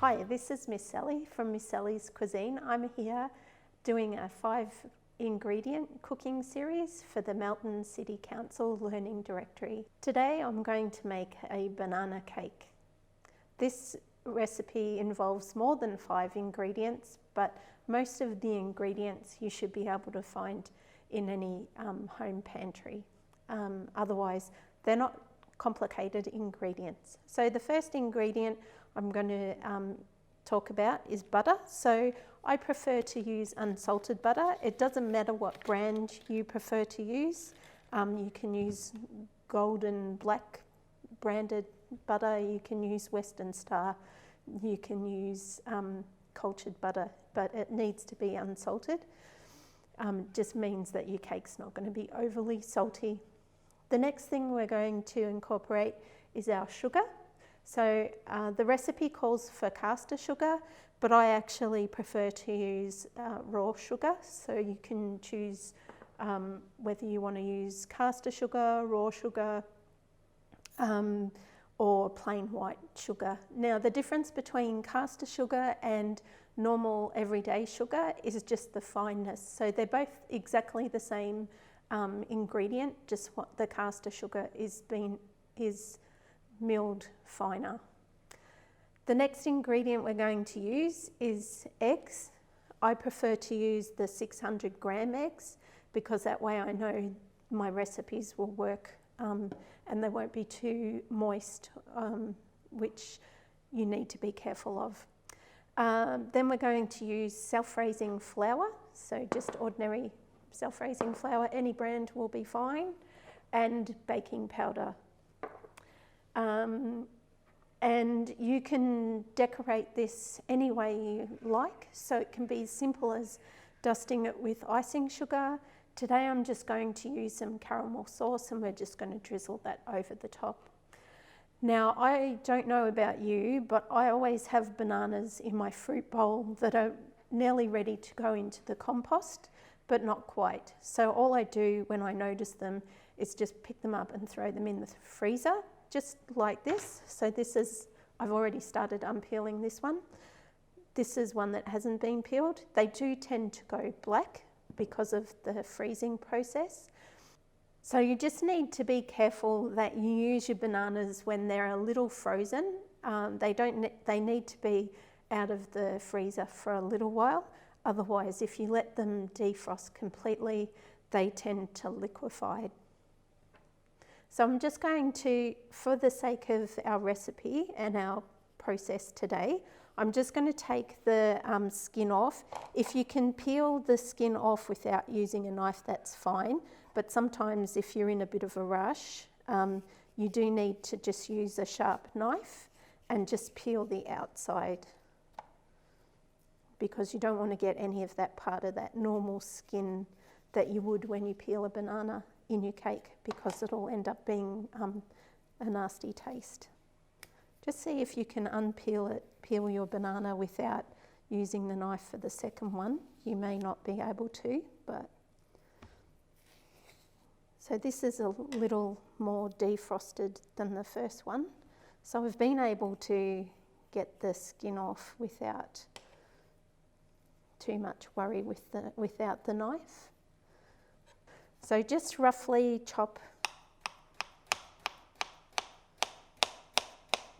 Hi, this is Miss Sallie from Miss Sallie's Cuisine. I'm here doing a 5-ingredient cooking series for the Melton City Council Learning Directory. Today I'm going to make a banana cake. This recipe involves more than 5 ingredients, but most of the ingredients you should be able to find in any home pantry. Otherwise, they're not complicated ingredients. So the first ingredient I'm going to talk about is butter. So I prefer to use unsalted butter. It doesn't matter what brand you prefer to use. You can use Golden Black branded butter, you can use Western Star, you can use cultured butter, but it needs to be unsalted. Just means that your cake's not going to be overly salty. The next thing we're going to incorporate is our sugar. So the recipe calls for caster sugar, but I actually prefer to use raw sugar. So you can choose whether you want to use caster sugar, raw sugar, or plain white sugar. Now the difference between caster sugar and normal everyday sugar is just the fineness. So they're both exactly the same ingredient, just what the caster sugar is milled finer. The next ingredient we're going to use is eggs. I prefer to use the 600 gram eggs because that way I know my recipes will work and they won't be too moist, which you need to be careful of. Then we're going to use self-raising flour, so just ordinary self-raising flour, any brand will be fine, and baking powder. And you can decorate this any way you like, so it can be as simple as dusting it with icing sugar. Today I'm just going to use some caramel sauce and we're just going to drizzle that over the top. Now I don't know about you, but I always have bananas in my fruit bowl that are nearly ready to go into the compost, but not quite. So all I do when I notice them is just pick them up and throw them in the freezer, just like this. So this is, I've already started unpeeling this one. This is one that hasn't been peeled. They do tend to go black because of the freezing process. So you just need to be careful that you use your bananas when they're a little frozen. They need to be out of the freezer for a little while. Otherwise, if you let them defrost completely, they tend to liquefy. So I'm just going to, for the sake of our recipe and our process today, I'm just going to take the skin off. If you can peel the skin off without using a knife, that's fine. But sometimes if you're in a bit of a rush, you do need to just use a sharp knife and just peel the outside, because you don't want to get any of that part of that normal skin that you would when you peel a banana in your cake, because it'll end up being a nasty taste. Just see if you can peel your banana without using the knife for the second one. You may not be able to, but... So this is a little more defrosted than the first one. So I've been able to get the skin off without too much worry without the knife. So just roughly chop.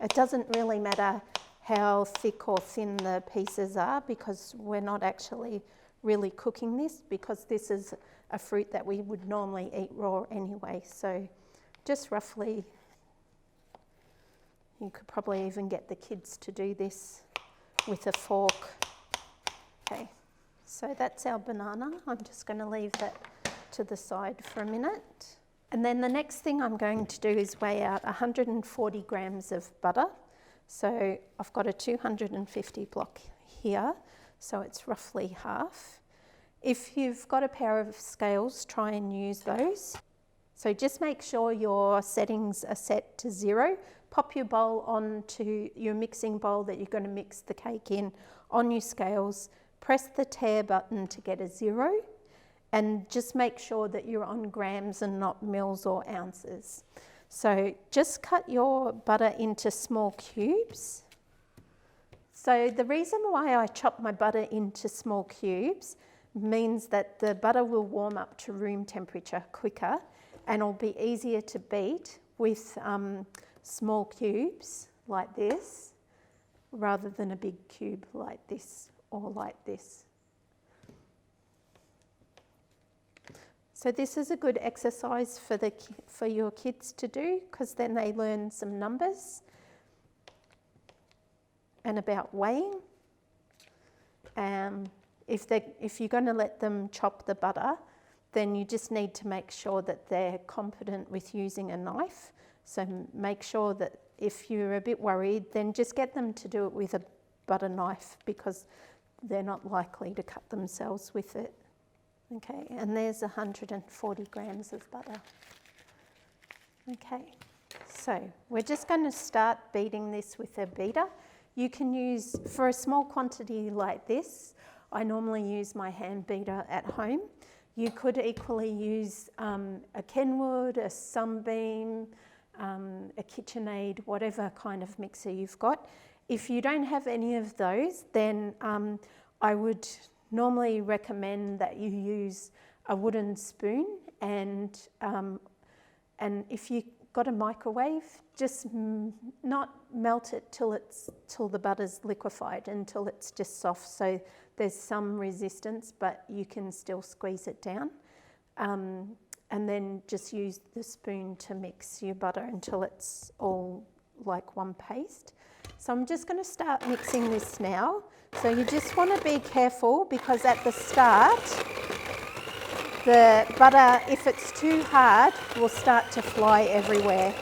It doesn't really matter how thick or thin the pieces are, because we're not actually really cooking this, because this is a fruit that we would normally eat raw anyway. So just roughly, you could probably even get the kids to do this with a fork. Okay, so that's our banana. I'm just going to leave that to the side for a minute. And then the next thing I'm going to do is weigh out 140 grams of butter. So I've got a 250 block here, so it's roughly half. If you've got a pair of scales, try and use those. So just make sure your settings are set to 0. Pop your bowl onto your mixing bowl that you're going to mix the cake in on your scales. Press the tare button to get a 0. And just make sure that you're on grams and not mils or ounces. So just cut your butter into small cubes. So the reason why I chop my butter into small cubes means that the butter will warm up to room temperature quicker and it'll be easier to beat with small cubes like this rather than a big cube like this or like this. So this is a good exercise for your kids to do because then they learn some numbers and about weighing. If you're going to let them chop the butter, then you just need to make sure that they're competent with using a knife. So make sure that if you're a bit worried, then just get them to do it with a butter knife because they're not likely to cut themselves with it. Okay, and there's 140 grams of butter. Okay, so we're just going to start beating this with a beater. You can use, for a small quantity like this, I normally use my hand beater at home. You could equally use a Kenwood, a Sunbeam, a KitchenAid, whatever kind of mixer you've got. If you don't have any of those, then I would normally recommend that you use a wooden spoon, and if you've got a microwave, just not melt it till the butter's liquefied, until it's just soft, so there's some resistance, but you can still squeeze it down. And then just use the spoon to mix your butter until it's all like one paste. So I'm just going to start mixing this now. So you just want to be careful because at the start, the butter, if it's too hard, will start to fly everywhere.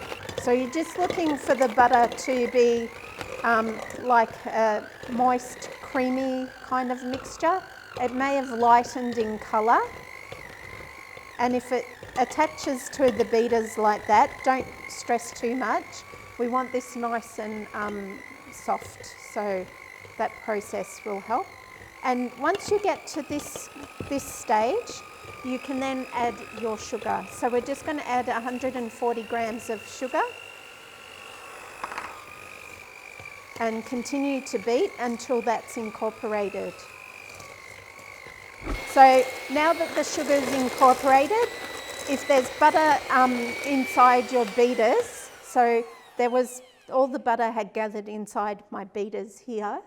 So you're just looking for the butter to be like a moist, creamy kind of mixture. It may have lightened in colour. And if it attaches to the beaters like that, don't stress too much. We want this nice and soft, so that process will help. And once you get to this stage, you can then add your sugar. So we're just going to add 140 grams of sugar and continue to beat until that's incorporated. So now that the sugar is incorporated, if there's butter inside your beaters, so all the butter had gathered inside my beaters here,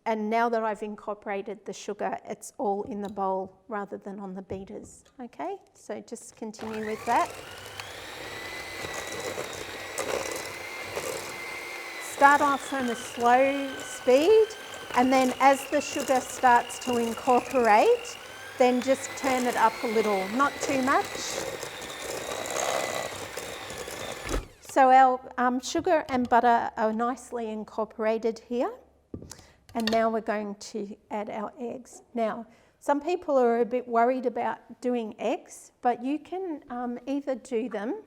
and now that I've incorporated the sugar, it's all in the bowl rather than on the beaters. Okay, so just continue with that. Start off on a slow speed, and then as the sugar starts to incorporate, then just turn it up a little, not too much. So our sugar and butter are nicely incorporated here. And now we're going to add our eggs. Now, some people are a bit worried about doing eggs, but you can either do them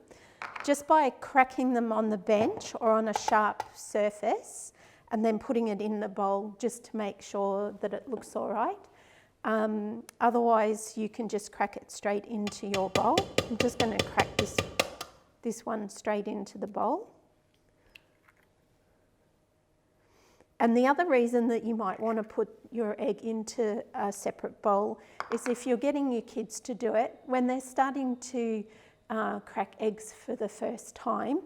just by cracking them on the bench or on a sharp surface and then putting it in the bowl just to make sure that it looks all right. Otherwise, you can just crack it straight into your bowl. I'm just going to crack this one straight into the bowl. And the other reason that you might want to put your egg into a separate bowl is if you're getting your kids to do it, when they're starting to crack eggs for the first time,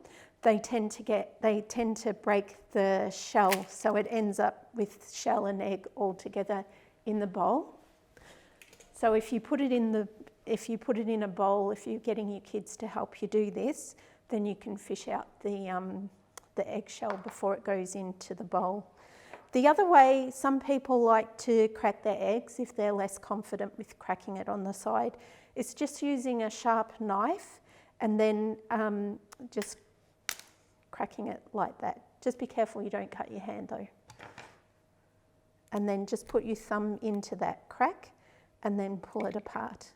they tend to break the shell, so it ends up with shell and egg all together in the bowl. So if you put it in a bowl, if you're getting your kids to help you do this, then you can fish out the eggshell before it goes into the bowl. The other way, some people like to crack their eggs if they're less confident with cracking it on the side, is just using a sharp knife and then just cracking it like that. Just be careful you don't cut your hand though. And then just put your thumb into that crack and then pull it apart.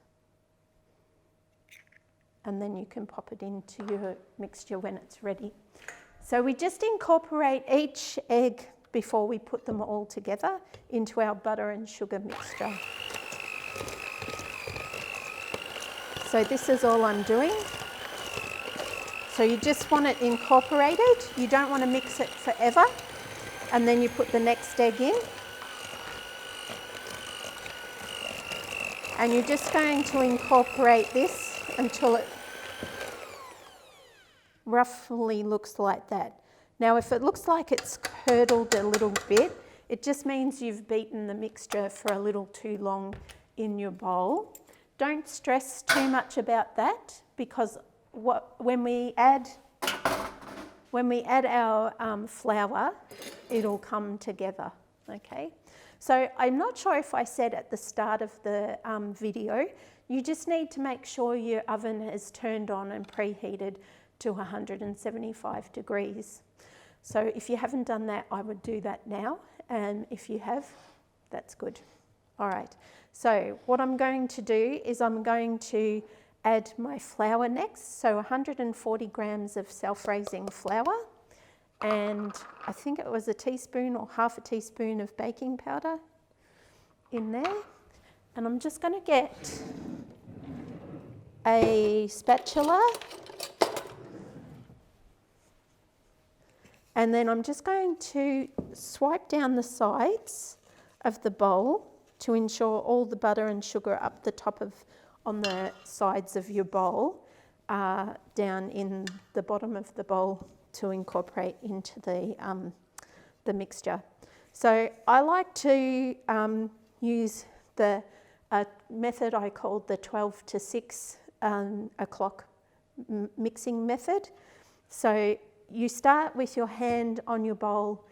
And then you can pop it into your mixture when it's ready. So we just incorporate each egg before we put them all together into our butter and sugar mixture. So this is all I'm doing. So you just want it incorporated. You don't want to mix it forever. and then you put the next egg in. And you're just going to incorporate this until it roughly looks like that. Now, if it looks like it's curdled a little bit, it just means you've beaten the mixture for a little too long in your bowl. Don't stress too much about that, because when we add our flour, it'll come together, okay? So I'm not sure if I said at the start of the video, you just need to make sure your oven is turned on and preheated to 175 degrees. So if you haven't done that, I would do that now. And if you have, that's good. All right, so what I'm going to do is I'm going to add my flour next. So 140 grams of self-raising flour, and I think it was a teaspoon or half a teaspoon of baking powder in there. And I'm just going to get a spatula, and then I'm just going to swipe down the sides of the bowl to ensure all the butter and sugar up the top on the sides of your bowl are down in the bottom of the bowl to incorporate into the mixture. So I like to use the method I called the 12 to 6 o'clock mixing method. So you start with your hand on your bowl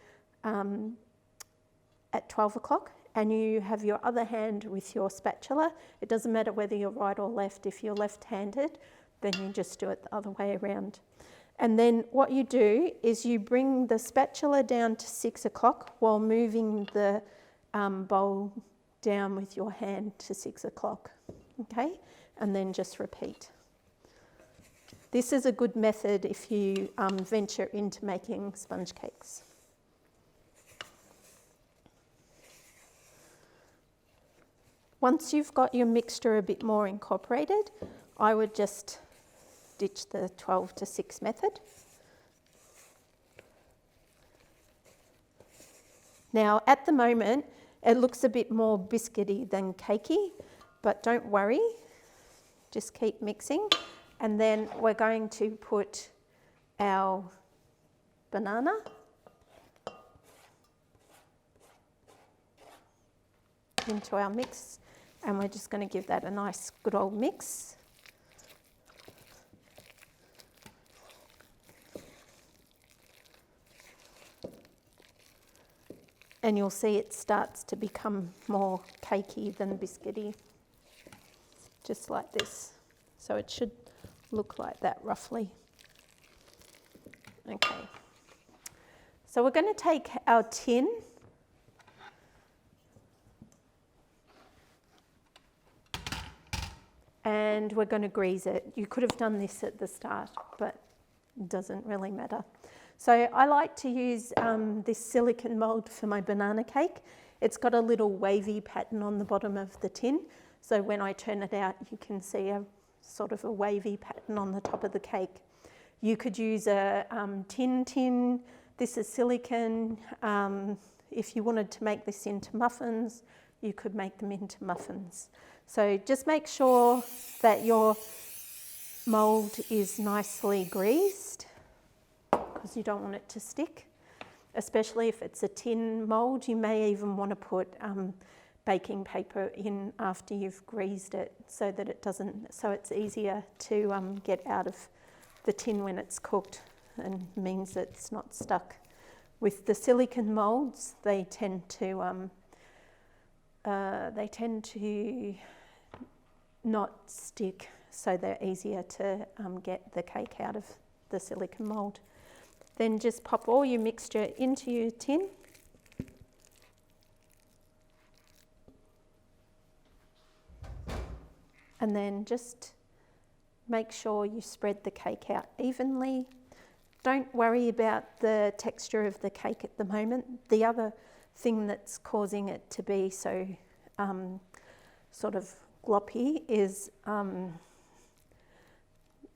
at 12 o'clock, and you have your other hand with your spatula. It doesn't matter whether you're right or left. If you're left-handed, then you just do it the other way around. And then what you do is you bring the spatula down to 6 o'clock while moving the bowl down with your hand to 6 o'clock, okay? And then just repeat. This is a good method if you venture into making sponge cakes. Once you've got your mixture a bit more incorporated, I would just ditch the 12 to 6 method. Now, at the moment, it looks a bit more biscuity than cakey, but don't worry, just keep mixing. And then we're going to put our banana into our mix, and we're just going to give that a nice good old mix. And you'll see it starts to become more cakey than biscuity, just like this. So it should look like that roughly. Okay. So we're going to take our tin and we're going to grease it. You could have done this at the start, but it doesn't really matter. So I like to use this silicone mould for my banana cake. It's got a little wavy pattern on the bottom of the tin. So when I turn it out, you can see a sort of a wavy pattern on the top of the cake. You could use a tin. This is silicone. If you wanted to make this into muffins, you could make them into muffins. So just make sure that your mould is nicely greased, because you don't want it to stick, especially if it's a tin mould. You may even want to put baking paper in after you've greased it so that it doesn't, so it's easier to get out of the tin when it's cooked, and means that it's not stuck. With the silicone moulds, they tend to not stick, so they're easier to get the cake out of the silicone mould. Then just pop all your mixture into your tin. And then just make sure you spread the cake out evenly. Don't worry about the texture of the cake at the moment. The other thing that's causing it to be so sort of gloppy is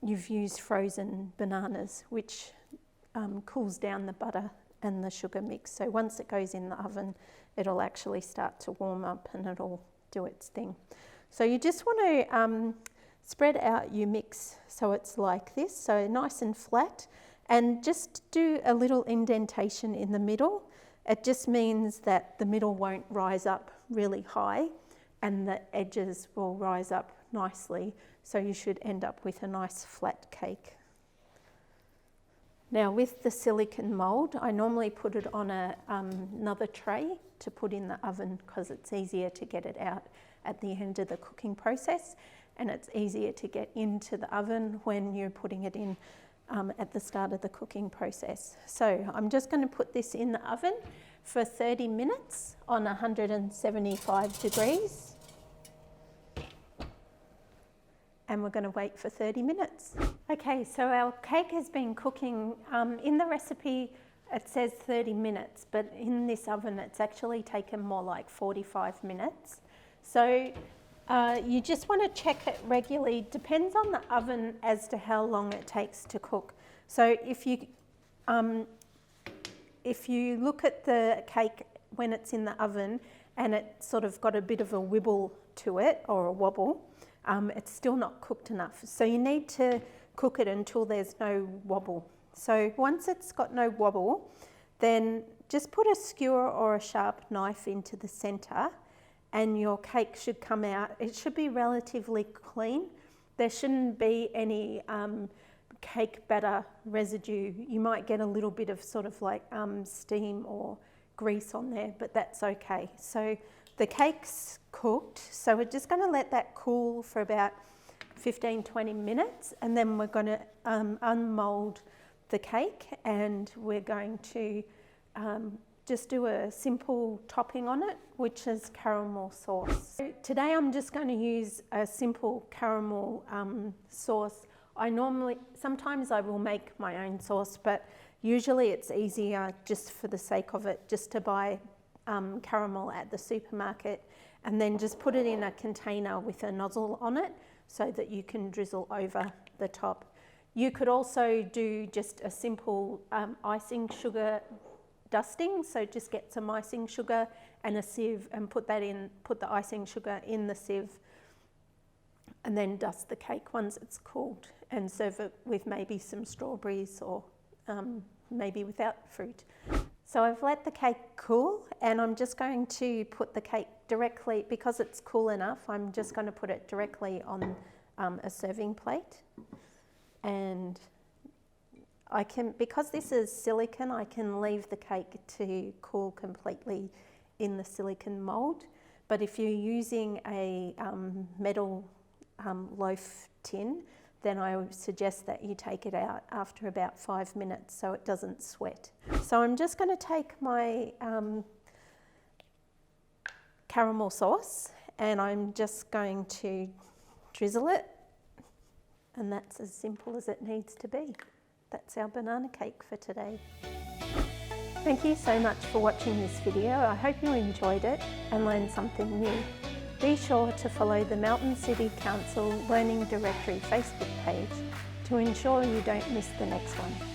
you've used frozen bananas, which cools down the butter and the sugar mix. So once it goes in the oven, it'll actually start to warm up and it'll do its thing. So you just want to spread out your mix so it's like this, so nice and flat, and just do a little indentation in the middle. It just means that the middle won't rise up really high and the edges will rise up nicely, so you should end up with a nice flat cake. Now with the silicone mould, I normally put it on another tray to put in the oven because it's easier to get it out at the end of the cooking process, and it's easier to get into the oven when you're putting it in at the start of the cooking process. So I'm just going to put this in the oven for 30 minutes on 175 degrees. And we're going to wait for 30 minutes. Okay, so our cake has been cooking. In the recipe it says 30 minutes, but in this oven it's actually taken more like 45 minutes. So you just want to check it regularly. Depends on the oven as to how long it takes to cook. So if you look at the cake when it's in the oven and it's sort of got a bit of a wibble to it or a wobble, it's still not cooked enough. So you need to cook it until there's no wobble. So once it's got no wobble, then just put a skewer or a sharp knife into the centre and your cake should come out. It should be relatively clean. There shouldn't be any cake batter residue. You might get a little bit of sort of like steam or grease on there, but that's okay. So the cake's cooked, so we're just going to let that cool for about 15-20 minutes, and then we're going to unmould the cake, and we're going to just do a simple topping on it, which is caramel sauce. So today I'm just going to use a simple caramel sauce. Sometimes I will make my own sauce, but usually it's easier, just for the sake of it, just to buy caramel at the supermarket and then just put it in a container with a nozzle on it so that you can drizzle over the top. You could also do just a simple icing sugar dusting, so just get some icing sugar and a sieve and put the icing sugar in the sieve and then dust the cake once it's cooled and serve it with maybe some strawberries or maybe without fruit. So I've let the cake cool, and I'm just going to put the cake directly, because it's cool enough, I'm just going to put it directly on a serving plate. And I can, because this is silicone, I can leave the cake to cool completely in the silicone mould. But if you're using a metal loaf tin, then I would suggest that you take it out after about 5 minutes so it doesn't sweat. So I'm just going to take my caramel sauce and I'm just going to drizzle it, and that's as simple as it needs to be. That's our banana cake for today. Thank you so much for watching this video. I hope you enjoyed it and learned something new. Be sure to follow the Melton City Council Learning Directory Facebook page to ensure you don't miss the next one.